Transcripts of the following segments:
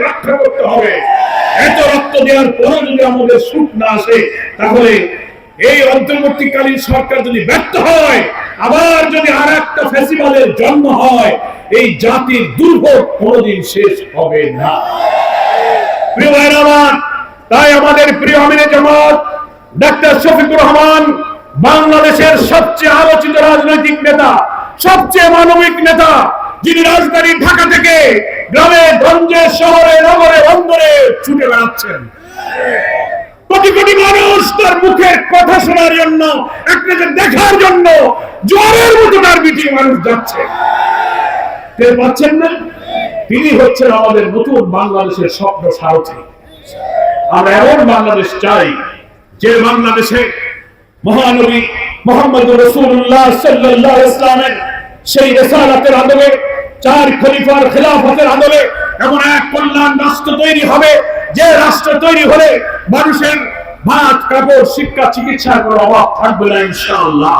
রক্ষা করতে হবে। এত রক্ত দেওয়ার পরে যদি আমাদের সুখ না আসে, তাহলে এই অন্তর্বর্তীকালীন সরকার যদি ব্যর্থ হয়, আবার যদি আর একটা ফেস্টিভ্যালের জন্ম হয়, এই জাতির দুর্ভোগ কোনদিন শেষ হবে না। প্রিয় ভাইরা আমার, তাই আমাদের প্রিয় আমিরে জামাত ডাক্তার শফিকুর রহমান বাংলাদেশের সবচেয়ে আলোচিত রাজনৈতিক নেতা, সবচেয়ে মানবিক নেতা, যিনি রাজধানী ঢাকা থেকে গ্রামে গঞ্জে শহরে নগরে বন্দরে ছুটে বেড়াচ্ছেন। কোটি কোটি মানুষ তার মুখের কথা শোনার জন্য, একটাকে দেখার জন্য জোয়ারের মতো তার পিঠে মানুষ যাচ্ছে। টের পাচ্ছেন না? তিনি হচ্ছেন আমাদের নতুন বাংলাদেশের স্বপ্ন সারথি। আমরা এমন বাংলাদেশ চাই যে বাংলাদেশে মহানবী মুহাম্মদুর রাসূলুল্লাহ সাল্লাল্লাহু আলাইহি ওয়াসাল্লামের সেই রিসালাতের আদলে, চার খলিফার খেলাফতের আদলে এমন এক কল্যাণ রাষ্ট্র তৈরি হবে, যে রাষ্ট্র তৈরি হলে মানুষের ভাত কাপড় শিক্ষা চিকিৎসার কোনো অভাব থাকবে না ইনশাআল্লাহ।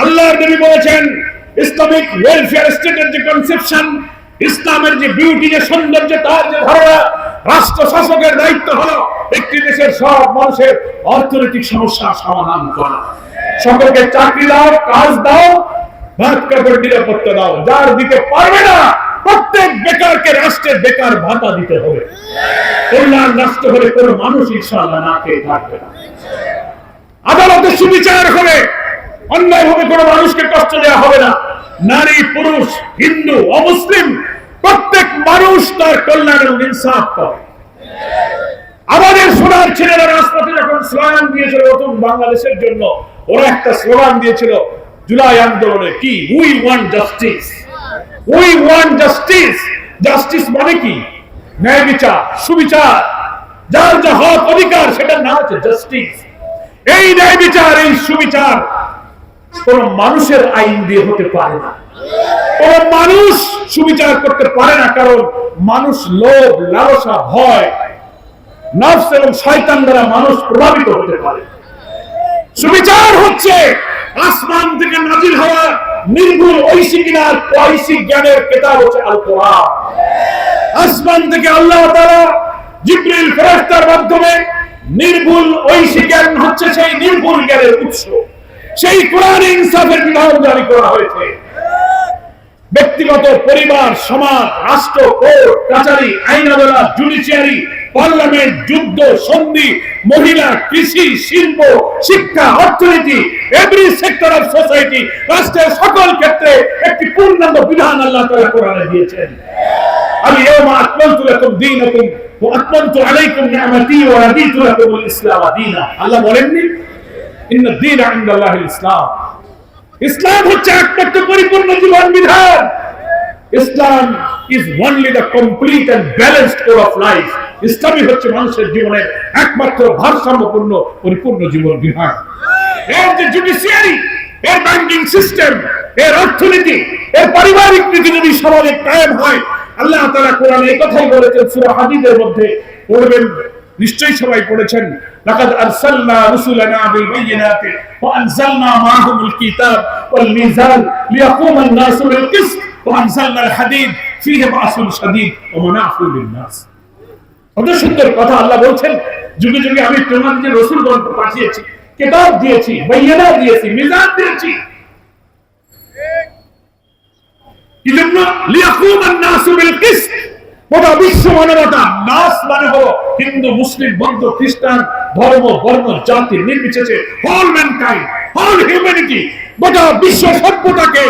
আল্লাহর নবী বলেছেন, ইসলামিক ওয়েলফেয়ার স্টেটের যে কনসেপশন, ইসলামের যে বিউটি, যে সৌন্দর্য, তার যে ধারণা, রাষ্ট্র শাসকের দায়িত্ব হলো একটি দেশের সব মানুষের অর্থনৈতিক সমস্যার সমাধান করা। সকলকে চাকরি দাও, কাজ দাও, ভাত কাপড় নিরাপত্তা দাও। যার দিতে পারবে না, প্রত্যেক বেকারকে রাষ্ট্রের বেকার ভাতা দিতে হবে। কল্যাণ রাষ্ট্র হলে কোন মানুষ ইনশাআল্লাহ না খেয়ে থাকবে না। আদালতে সুবিচার হবে, অন্যায়ভাবে কোনো মানুষকে কষ্ট দেওয়া হবে না। নারী পুরুষ হিন্দু অমুসলিম প্রত্যেক মানুষ তার কল্যাণ এবং ইনসাফ পাবে। আমাদের সোনার ছেলেরা রাজপথে যখন স্লোগান দিয়েছিল নতুন বাংলাদেশের জন্য, ওরা একটা স্লোগান দিয়েছিল জুলাই আন্দোলনে, কি? We want justice, we want justice. Justice মানে কি? ন্যায় বিচার, সুবিচার, যার যা হক অধিকার সেটার নাম হচ্ছে জাস্টিস। এই ন্যায় বিচার, এই সুবিচার কোন মানুষের আইন দিয়ে হতে পারে না। কোন মানুষ সুবিচার করতে পারে না, কারণ মানুষ লোভ, লালসা, ভয়, নফস এবং শয়তান দ্বারা মানুষ প্রভাবিত হতে পারে। সুবিচার হচ্ছে আসমান থেকে নাজিল হওয়া নির্ভুল ঐশিক জ্ঞান, ঐশিক জ্ঞানের কিতাব হচ্ছে আল কোরআন। আসমান থেকে আল্লাহ তাআলা জিবরিল ফেরেশতার মাধ্যমে নির্ভুল ঐশিক জ্ঞান হচ্ছে সেই নির্ভুল জ্ঞানের উৎস। সেই কোরআনে ইনসাফের বিধান জারি করা হয়েছে। ব্যক্তিগত, পরিবার, সমাজ, রাষ্ট্র, কোর্ট কাচারি, আইন আদালত, জুডিশিয়ারি, পার্লামেন্ট, যুদ্ধ, সন্ধি, মহিলা, কৃষি, শিল্প, শিক্ষা, অর্থনীতি, এভরি সেক্টর অফ সোসাইটি, রাষ্ট্রের সকল ক্ষেত্রে একটি পূর্ণাঙ্গ বিধান আল্লাহ তাআলা কোরআনে দিয়েছেন। আল-ইয়াওমা আকমালতু লাকুম দীনাকুম ওয়া আতমামতু আলাইকুম নি'মাতি ওয়া রাদিতু লাকুমুল ইসলাম দীনা। আল্লাহ বলেননি ইন্না দীনা ইনদাল্লাহিল ইসলাম? ইসলাম হচ্ছে একমাত্র পরিপূর্ণ জীবন বিধান। ইসলাম is only the complete and balanced code of life. ইসলামই হচ্ছে মানুষের জীবনের একমাত্র ভারসাম্যপূর্ণ পরিপূর্ণ জীবন বিধান। এর যে জুডিশিয়ারি, এর ব্যাংকিং সিস্টেম, এর অর্থনীতি, এর পারিবারিক নীতি যদি সমাজে কায়েম হয়, আল্লাহ তাআলা কোরআনে এই কথাই বলেছেন সূরা হাদীদের মধ্যে, পড়বেন নিশ্চয়ই সবাই পড়েছেন, লাকাদ আরসালনা রুসুলানা বিল বায়িনাতি ওয়া আনজালনা মাআহুমুল কিতাব ওয়াল মিজান লিয়াকুমা আন-নাসু বিল কিসত ওয়া আনজালনা আল-হাদীদ ফীহি বা'সুন শাদীদ ওয়া মানাফিউ লিন-নাস। কত সুন্দর কথা আল্লাহ বলছেন, যুগে যুগে আমি তোমাদের রাসূলগণকে পাঠিয়েছি, কিতাব দিয়েছি, বায়িনা দিয়েছি, মিজান দিয়েছি। কিজন্য? লিয়াকুমা আন-নাসু বিল কিসত, গোটা বিশ্ব মানবতা, নাস মানে হলো হিন্দু, মুসলিম, বৌদ্ধ, খ্রিস্টান, ধর্ম, বর্ণ, জাতি নির্বিশেষে হোল ম্যানকাইন্ড, হোল হিউম্যানিটি, গোটা বিশ্ব সভ্যতাকে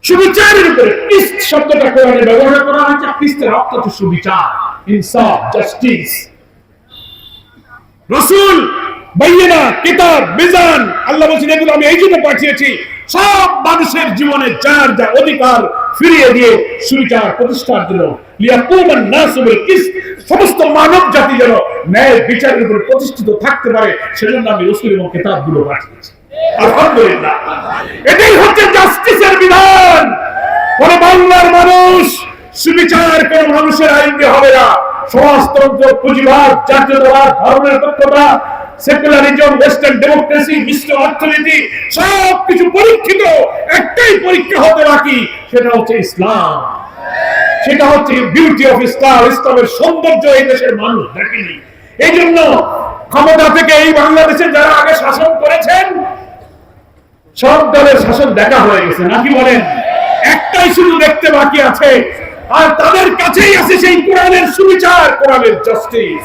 সুবিচারের উপরে কিসত শব্দটা কোরআনে ব্যবহার করা হয়েছে। কিসতের অর্থ হচ্ছে সুবিচার, ইনসাফ, জাস্টিস। রাসূল, বাইয়িনা, কিতাব, মিজান, আল্লাহ বলেছেন এগুলো আমি এই জন্য পাঠিয়েছি সব মানুষের জীবনে যার যা অধিকার ফিরিয়ে দিয়ে সুবিচার প্রতিষ্ঠার জন্য, লিয়াকুমান নাসু বিল কিসত, সমস্ত মানব জাতি যেন ন্যায় বিচারের উপর প্রতিষ্ঠিত থাকতে পারে, সেজন্য আমি রাসূল এবং কিতাবগুলো পাঠিয়েছি। আলহামদুলিল্লাহ, এটাই হচ্ছে জাস্টিসের বিধান। কোন বাংলার মানুষ সুবিচার কোন মানুষের আইন দিয়ে হবে না। সমাজতন্ত্র, পুঁজিবাদ, জাতীয়তাবাদ, ধর্মনিরপেক্ষতা, সেকুলারিজম, ওয়েস্টার্ন ডেমোক্রেসি, বিশ্ব অর্থনীতি সবকিছু পরীক্ষিত, একটাই পরীক্ষা হতে বাকি, সেটা হচ্ছে ইসলাম। সেটা হচ্ছে বিউটি অফ ইসলাম, ইসলামের সৌন্দর্য এই দেশের মানুষ দেখেনি। এই জন্য ক্ষমতা থেকে এই বাংলাদেশে যারা আগে শাসন করেছেন সব দলের শাসন দেখা হয়ে গেছে, নাকি বলেন? একটাই শুধু দেখতে বাকি আছে, আর তাদের কাছেই আছে সেই কোরআনের সুবিচার, কোরআনের জাস্টিস।